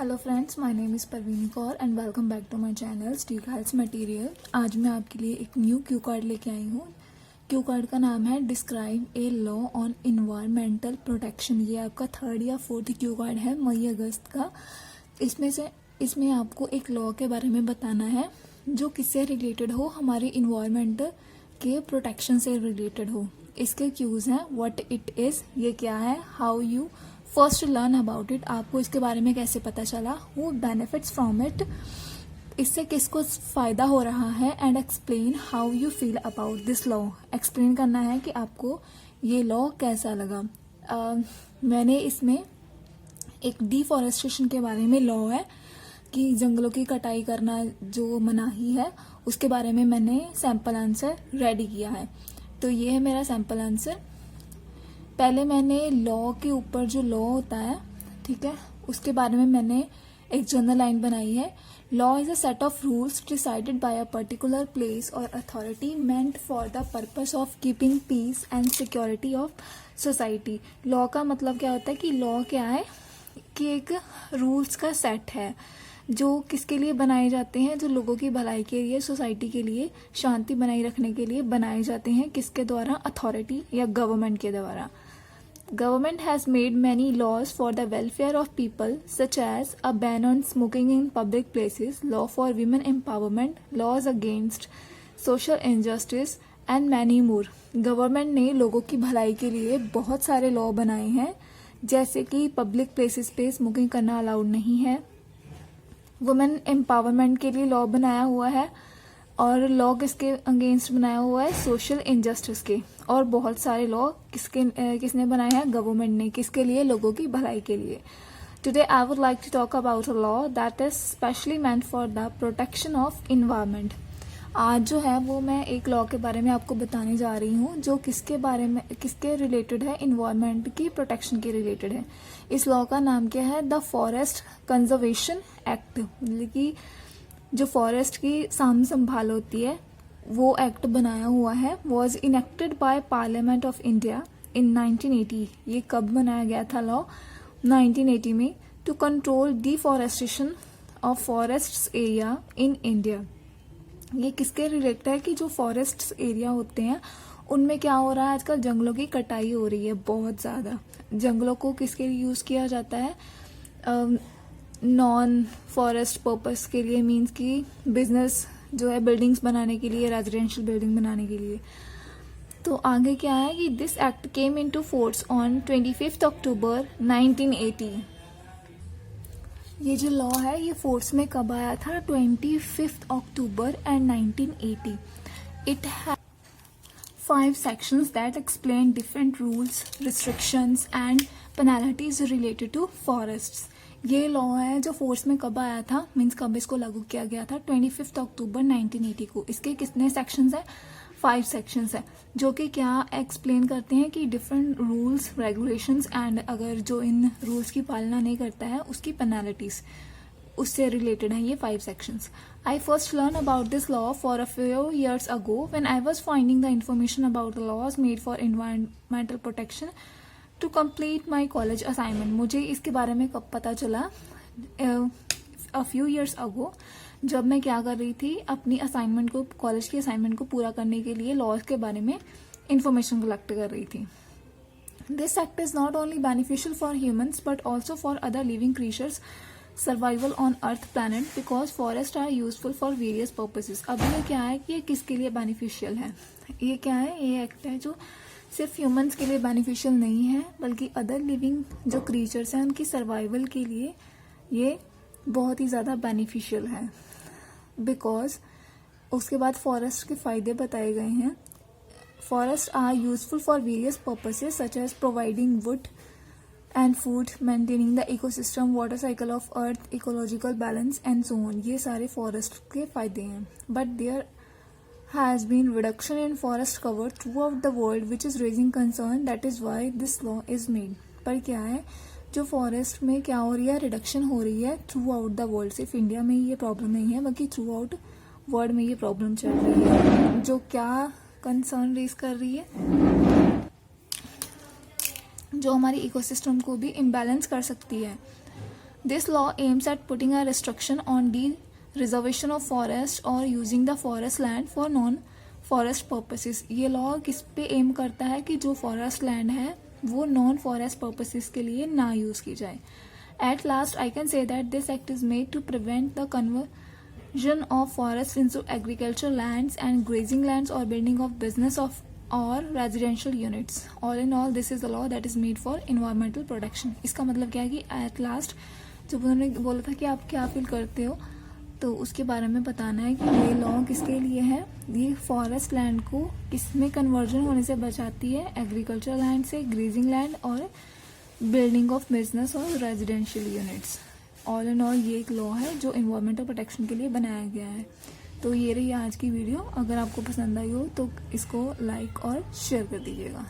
Hello friends, my name is Parveen Kaur and welcome back to my channel steel health material. आज मैं आपके लिए एक न्यू क्यू कार्ड लेके आई हूँ। क्यू कार्ड का नाम है describe a law on environmental protection. ये आपका 3rd या 4th क्यू कार्ड है मई अगस्त का। इसमें आपको एक लॉ के बारे में बताना है जो किससे रिलेटेड हो, हमारे इन्वायरमेंट के प्रोटेक्शन से रिलेटेड हो। इसके क्यूज हैं व्हाट इट इज, ये क्या है, how you first learn about it, आपको इसके बारे में कैसे पता चला, हु बेनिफिट्स फ्रॉम इट, इससे किसको फायदा हो रहा है, and explain how you feel about this law. Explain करना है कि आपको ये लॉ कैसा लगा। मैंने इसमें एक डिफॉरेस्टेशन के बारे में लॉ है कि जंगलों की कटाई करना जो मनाही है, उसके बारे में मैंने सैंपल आंसर रेडी किया है। तो ये है मेरा सैंपल आंसर। पहले मैंने लॉ के ऊपर जो लॉ होता है, ठीक है, उसके बारे में मैंने एक जनरल लाइन बनाई है। Law is a set of rules decided by a particular place और authority meant for the purpose of keeping peace and security of society. Law का मतलब क्या होता है कि लॉ क्या है कि एक रूल्स का सेट है जो किसके लिए बनाए जाते हैं, जो लोगों की भलाई के लिए, सोसाइटी के लिए शांति बनाए रखने के लिए बनाए जाते हैं। किसके द्वारा? अथॉरिटी या गवर्नमेंट के द्वारा। Government has made many laws for the welfare of people, such as a ban on smoking in public places, law for women empowerment, laws against social injustice and many more. Government ने लोगों की भलाई के लिए बहुत सारे law बनाए हैं, जैसे कि पब्लिक प्लेसेस पे स्मोकिंग करना अलाउड नहीं है, वुमेन एम्पावरमेंट के लिए लॉ बनाया हुआ है, और लॉ किसके अगेंस्ट बनाया हुआ है? सोशल इनजस्टिस के। और बहुत सारे लॉ किसने बनाए हैं? गवर्नमेंट ने। किसके लिए? लोगों की भलाई के लिए। Today I would like to talk about a law that is specially meant for the protection of environment. आज जो है वो मैं एक लॉ के बारे में आपको बताने जा रही हूँ जो किसके रिलेटेड है? इन्वायरमेंट की प्रोटेक्शन के रिलेटेड है। इस लॉ का नाम क्या है? The forest conservation act. मतलब कि जो फॉरेस्ट की साम संभाल होती है वो एक्ट बनाया हुआ है। Was enacted by parliament of India in 1980। ये कब बनाया गया था लॉ? 1980 में। To control deforestation of forest area in India. ये किसके रिलेटेड है कि जो फॉरेस्ट एरिया होते हैं उनमें क्या हो रहा है? आजकल जंगलों की कटाई हो रही है बहुत ज्यादा। जंगलों को किसके लिए यूज किया जाता है? नॉन फॉरेस्ट पर्पस के लिए, मीन्स कि बिजनेस जो है, बिल्डिंग्स बनाने के लिए, रेजिडेंशियल बिल्डिंग बनाने के लिए। तो आगे क्या है कि this act came into force on 25 अक्टूबर 1980। ये जो लॉ है ये फोर्स में कब आया था? 25 October and 1980। It has 5 sections that explain different rules, restrictions and penalties related to forests. ये लॉ है जो फोर्स में कब आया था, मीन्स कब इसको लागू किया गया था? 25 अक्टूबर 1980 को। इसके कितने सेक्शंस हैं? 5 सेक्शंस हैं जो कि क्या एक्सप्लेन करते हैं कि डिफरेंट रूल्स, रेगुलेशंस एंड अगर जो इन रूल्स की पालना नहीं करता है उसकी पेनाल्टीज, उससे रिलेटेड है ये 5 sections. I first learned about this law for a few years ago when I was finding the information about the laws made for environmental protection to complete my college assignment. मुझे इसके बारे में कब पता चला? A few years ago, जब मैं क्या कर रही थी, अपनी असाइनमेंट को, कॉलेज की असाइनमेंट को पूरा करने के लिए लॉज के बारे में इंफॉर्मेशन कलेक्ट कर रही थी। This act is not only beneficial for humans but also for other living creatures survival on earth planet because forest are useful for various purposes. अब ये क्या है कि ये किसके लिए बेनिफिशियल है? ये क्या है? ये एक्ट है जो सिर्फ ह्यूमंस के लिए बेनिफिशियल नहीं है बल्कि अदर लिविंग जो क्रीचर्स हैं उनकी सर्वाइवल के लिए ये बहुत ही ज़्यादा बेनिफिशियल है। बिकॉज उसके बाद फॉरेस्ट के फायदे बताए गए हैं। Forest are useful for various purposes such as providing wood and food, maintaining the ecosystem, water cycle of earth, ecological balance and so on. ये सारे forest के फायदे हैं। But there has been reduction in forest cover throughout the world which is raising concern. That is why this law is made. पर क्या है, जो forest में क्या हो रही है? रिडक्शन हो रही है थ्रू आउट द वर्ल्ड। सिर्फ इंडिया में ये प्रॉब्लम नहीं है बल्कि थ्रू आउट वर्ल्ड में ये प्रॉब्लम चल रही है, जो क्या कंसर्न रेज कर रही है? जो हमारी इकोसिस्टम को भी इम्बैलेंस कर सकती है। This law aims at putting a restriction on the reservation of forest or using the forest land for non-forest purposes. ये law किस पे aim करता है कि जो forest land है वो non-forest purposes के लिए ना use की जाए. At last, I can say that this act is made to prevent the conversion of forests into agricultural lands and grazing lands or building of business of or residential units. All in all, this is the law that is made for environmental protection. इसका मतलब क्या है कि at last जब उन्होंने बोला था कि आप क्या फील करते हो तो उसके बारे में बताना है कि ये लॉ किसके लिए है. ये फॉरेस्ट लैंड को किसमें कन्वर्जन होने से बचाती है, एग्रीकल्चर लैंड से, ग्रेजिंग लैंड और बिल्डिंग ऑफ बिजनेस और residential units. All and all ये एक लॉ है जो इन्वायरमेंटल प्रोटेक्शन के लिए बनाया गया है. तो ये रही आज की वीडियो. अगर आपको पसंद आई हो तो इसको लाइक और शेयर कर दीजिएगा.